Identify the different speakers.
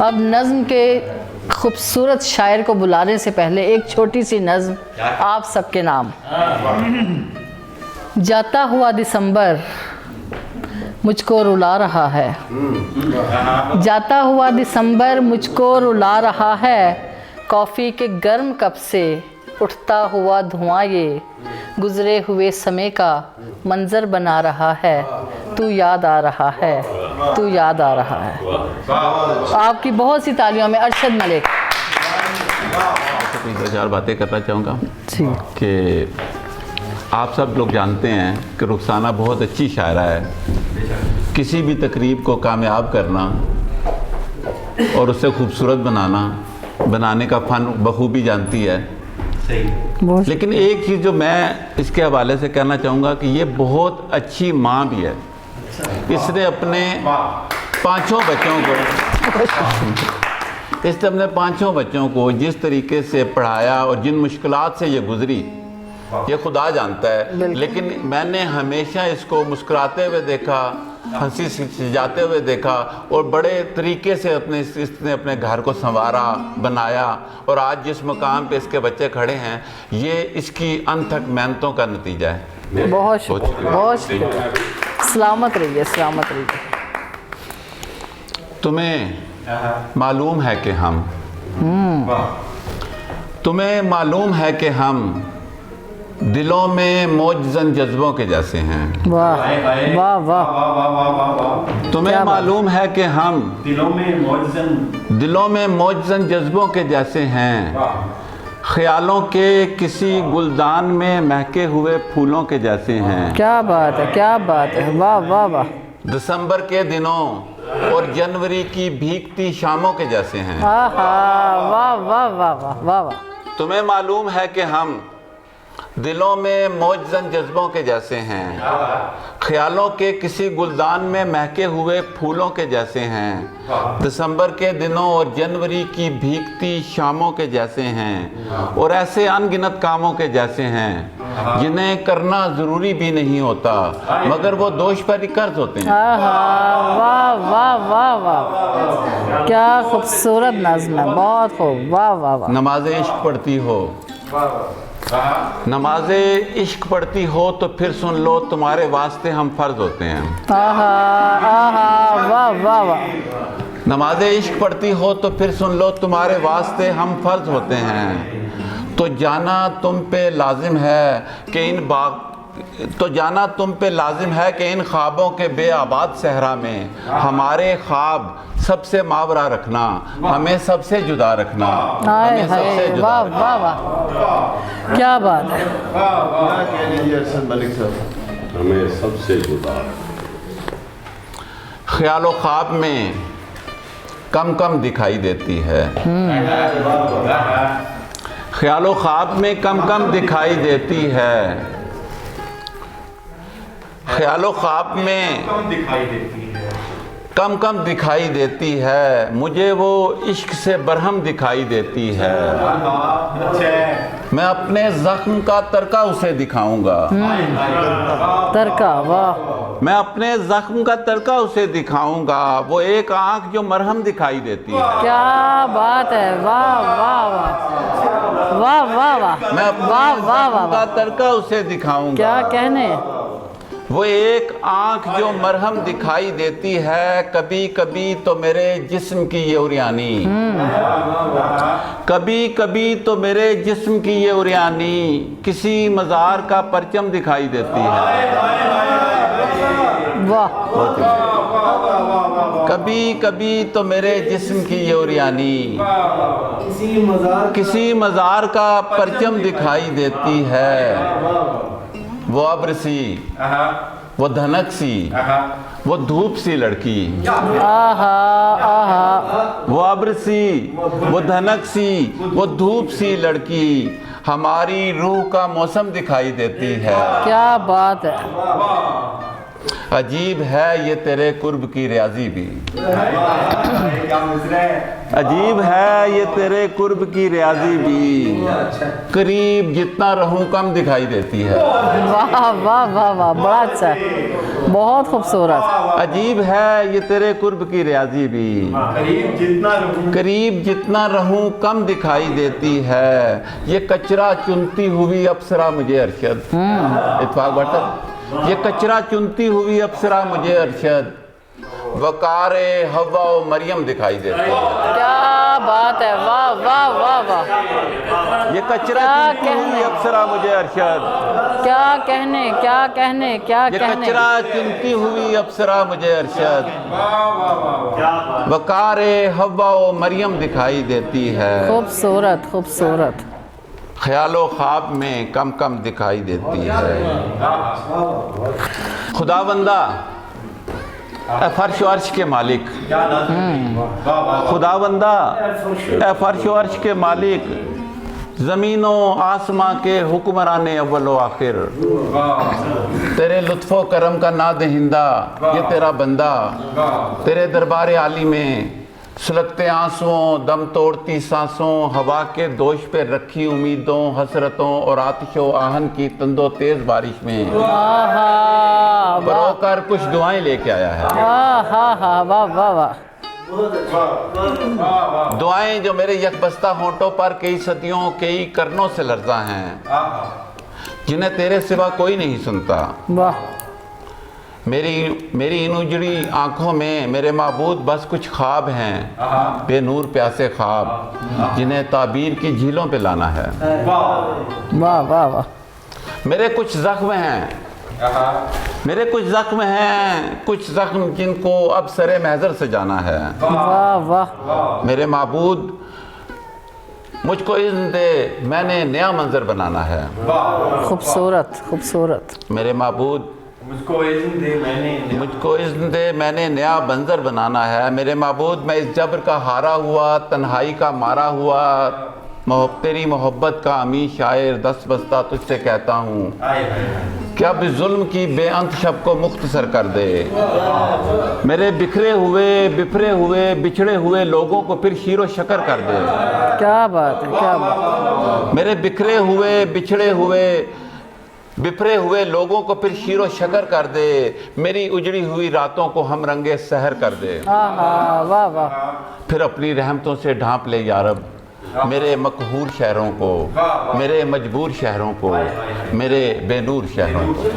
Speaker 1: اب نظم کے خوبصورت شاعر کو بلانے سے پہلے ایک چھوٹی سی نظم آپ سب کے نام۔ جاتا ہوا دسمبر مجھ کو رلا رہا ہے، جاتا ہوا دسمبر مجھ کو رلا رہا ہے، کافی کے گرم کپ سے اٹھتا ہوا دھواں یہ گزرے ہوئے سمے کا منظر بنا رہا ہے، تو یاد آ رہا ہے، تو یاد آ رہا ہے۔ آپ کی بہت سی تالیوں میں ارشد ملک۔
Speaker 2: دو چار باتیں کرنا چاہوں گا
Speaker 1: جی
Speaker 2: کہ آپ سب لوگ جانتے ہیں کہ رخسانہ بہت اچھی شاعرہ ہے، کسی بھی تقریب کو کامیاب کرنا اور اسے خوبصورت بنانے کا فن بخوبی جانتی ہے۔ لیکن ایک چیز جو میں اس کے حوالے سے کہنا چاہوں گا کہ یہ بہت اچھی ماں بھی ہے۔ اس نے اپنے پانچوں بچوں کو جس طریقے سے پڑھایا اور جن مشکلات سے یہ گزری یہ خدا جانتا ہے، لیکن میں نے ہمیشہ اس کو مسکراتے ہوئے دیکھا، ہنسی سجاتے ہوئے دیکھا، اور بڑے طریقے سے اس نے اپنے گھر کو سنوارا، بنایا، اور آج جس مقام پہ اس کے بچے کھڑے ہیں یہ اس کی انتھک محنتوں کا نتیجہ ہے۔
Speaker 1: بہت شکریہ، بہت شکریہ۔ سلامت رہیے، سلامت رہیے۔
Speaker 2: تمہیں معلوم ہے کہ ہم دلوں میں موجزن جذبوں کے جیسے ہیں۔
Speaker 1: واہ واہ واہ۔
Speaker 2: تمہیں معلوم ہے کہ ہم دلوں میں موجزن جذبوں کے جیسے ہیں، خیالوں کے کسی گلدان میں مہکے ہوئے پھولوں کے جیسے ہیں۔
Speaker 1: کیا بات ہے، کیا بات ہے، واہ واہ واہ۔
Speaker 2: دسمبر کے دنوں اور جنوری کی بھیگتی شاموں کے جیسے ہیں۔
Speaker 1: آہا، واہ واہ واہ واہ واہ واہ۔
Speaker 2: تمہیں معلوم ہے کہ ہم دلوں میں موجزن جذبوں کے جیسے ہیں، خیالوں کے کسی گلدان میں مہکے ہوئے پھولوں کے جیسے ہیں، دسمبر کے دنوں اور جنوری کی بھیگتی شاموں کے جیسے ہیں، اور ایسے ان گنت کاموں کے جیسے ہیں جنہیں کرنا ضروری بھی نہیں ہوتا مگر وہ دوش پر ہی قرض ہوتے ہیں۔
Speaker 1: آہا، واہ واہ واہ واہ، کیا خوبصورت نظم ہے، بہت خوب، واہ واہ واہ۔
Speaker 2: نماز عشق پڑھتی ہو، نماز عشق پڑھتی ہو تو پھر سن لو تمہارے واسطے ہم فرض ہوتے ہیں۔
Speaker 1: آہا آہا، واہ واہ واہ۔
Speaker 2: نماز عشق پڑھتی ہو تو پھر سن لو تمہارے واسطے ہم فرض ہوتے ہیں، تو جانا تم پہ لازم ہے کہ ان خوابوں کے بے آباد صحرا میں ہمارے خواب سب سے ماورا رکھنا، ہمیں سب سے جدا رکھنا، ہمیں سب سے جدا
Speaker 1: واہ
Speaker 2: رکھنا۔
Speaker 1: واہ واہ، کیا بات ہے۔
Speaker 3: ہمیں سب سے جدا۔
Speaker 2: خیال و خواب میں کم کم دکھائی دیتی ہے، خیال و خواب میں کم کم دکھائی دیتی ہے، خیال و خواب میں کم کم دکھائی دیتی ہے، مجھے وہ عشق سے برہم دکھائی دیتی ہے، میں اپنے زخم کا ترکہ اسے دکھاؤں گا،
Speaker 1: ترکہ، واہ۔
Speaker 2: میں اپنے زخم کا ترکہ اسے دکھاؤں گا، وہ ایک آنکھ جو مرہم دکھائی دیتی ہے۔
Speaker 1: کیا بات ہے، واہ واہ واہ، واہ واہ واہ،
Speaker 2: میں اپنے
Speaker 1: واہ واہ
Speaker 2: زخم کا
Speaker 1: واہ،
Speaker 2: ترکہ اسے دکھاؤں گا،
Speaker 1: کیا کہنے۔
Speaker 2: وہ ایک آنکھ جو مرہم دکھائی دیتی ہے، کبھی کبھی تو میرے جسم کی یہ عریانی، کبھی کبھی تو میرے جسم کی یہ عریانی کسی مزار کا پرچم دکھائی دیتی ہے۔
Speaker 1: واہ،
Speaker 2: کبھی کبھی تو میرے جسم کی یہ عریانی کسی مزار کا پرچم دکھائی دیتی ہے، وہ ابر سی، وہ دھنک سی، وہ دھوپ سی لڑکی،
Speaker 1: آہا آہا،
Speaker 2: وہ ابر سی، وہ دھنک سی، وہ دھوپ سی لڑکی ہماری روح کا موسم دکھائی دیتی ہے۔
Speaker 1: کیا بات ہے۔
Speaker 2: عجیب ہے یہ تیرے قرب کی ریاضی بھی، عجیب ہے یہ تیرے قرب کی ریاضی بھی، قریب جتنا رہوں کم دکھائی دیتی ہے۔
Speaker 1: واہ واہ واہ واہ، بڑا اچھا ہے، بہت خوبصورت۔
Speaker 2: عجیب ہے یہ تیرے قرب کی ریاضی بھی، قریب جتنا رہوں کم دکھائی دیتی ہے، یہ کچرا چنتی ہوئی اپسرا مجھے ارشد، اتفاق بڑھتا، یہ کچرا چنتی ہوئی اپسرا مجھے ارشد، وقار حوا و مریم دکھائی دیتی ہے۔
Speaker 1: کیا بات ہے، واہ واہ واہ واہ،
Speaker 2: یہ کچرا چنتی ہوئی اپسرا مجھے ارشد،
Speaker 1: کیا کہنے کیا کہنے کیا
Speaker 2: یہ
Speaker 1: کہنے۔
Speaker 2: کچرا چنتی ہوئی اپسرا مجھے ارشد، وقار حوا و مریم دکھائی دیتی ہے،
Speaker 1: خوبصورت خوبصورت۔
Speaker 2: خیال و خواب میں کم کم دکھائی دیتی ہے۔ خداوندہ اے فرش و عرش کے مالک، خداوندہ اے فرش و عرش کے مالک، زمین و آسمان کے حکمران اول و آخر، تیرے لطف و کرم کا نادہندہ یہ تیرا بندہ، تیرے دربار عالی میں سلگتے آنسوں، دم توڑتی سانسوں، ہوا کے دوش پہ رکھی امیدوں، حسرتوں اور آتش و آہن کی تند و تیز بارش میں
Speaker 1: آہا
Speaker 2: پرو کر کچھ دعائیں لے کے آیا ہے۔
Speaker 1: آہا واہ واہ واہ،
Speaker 2: دعائیں جو میرے یک بستہ ہونٹوں پر کئی صدیوں کئی کرنوں سے لرزاں ہیں، جنہیں تیرے سوا کوئی نہیں سنتا۔
Speaker 1: واہ،
Speaker 2: میری ان اجڑی آنکھوں میں میرے معبود بس کچھ خواب ہیں، بے نور پیاسے خواب، جنہیں تعبیر کی جھیلوں پہ لانا ہے۔
Speaker 1: واہ واہ واہ،
Speaker 2: میرے کچھ زخم ہیں، میرے کچھ زخم ہیں، کچھ زخم جن کو اب سر محضر سے جانا ہے۔
Speaker 1: واہ واہ،
Speaker 2: میرے معبود مجھ کو اذن دے، میں نے نیا منظر بنانا ہے۔
Speaker 1: خوبصورت خوبصورت۔
Speaker 2: میرے معبود مجھ کو اذن دے، میں نے نیا منظر بنانا ہے۔ میرے معبود میں اس جبر کا ہارا ہوا، تنہائی کا مارا ہوا، تیری محبت کا امی شاعر دست بستہ تجھ سے کہتا ہوں کہ اب ظلم کی بے انت شب کو مختصر کر دے، میرے بکھرے ہوئے بچھڑے ہوئے لوگوں کو پھر شیر و شکر کر دے۔
Speaker 1: کیا بات ہے، کیا بات ہے۔
Speaker 2: میرے بکھرے ہوئے بپھرے ہوئے لوگوں کو پھر شیر و شکر کر دے، میری اجڑی ہوئی راتوں کو ہم رنگے سحر کر دے۔
Speaker 1: آہا واہ واہ،
Speaker 2: پھر اپنی رحمتوں سے ڈھانپ لے یا رب میرے مقہور شہروں کو، میرے مجبور شہروں کو، میرے بے نور شہروں کو۔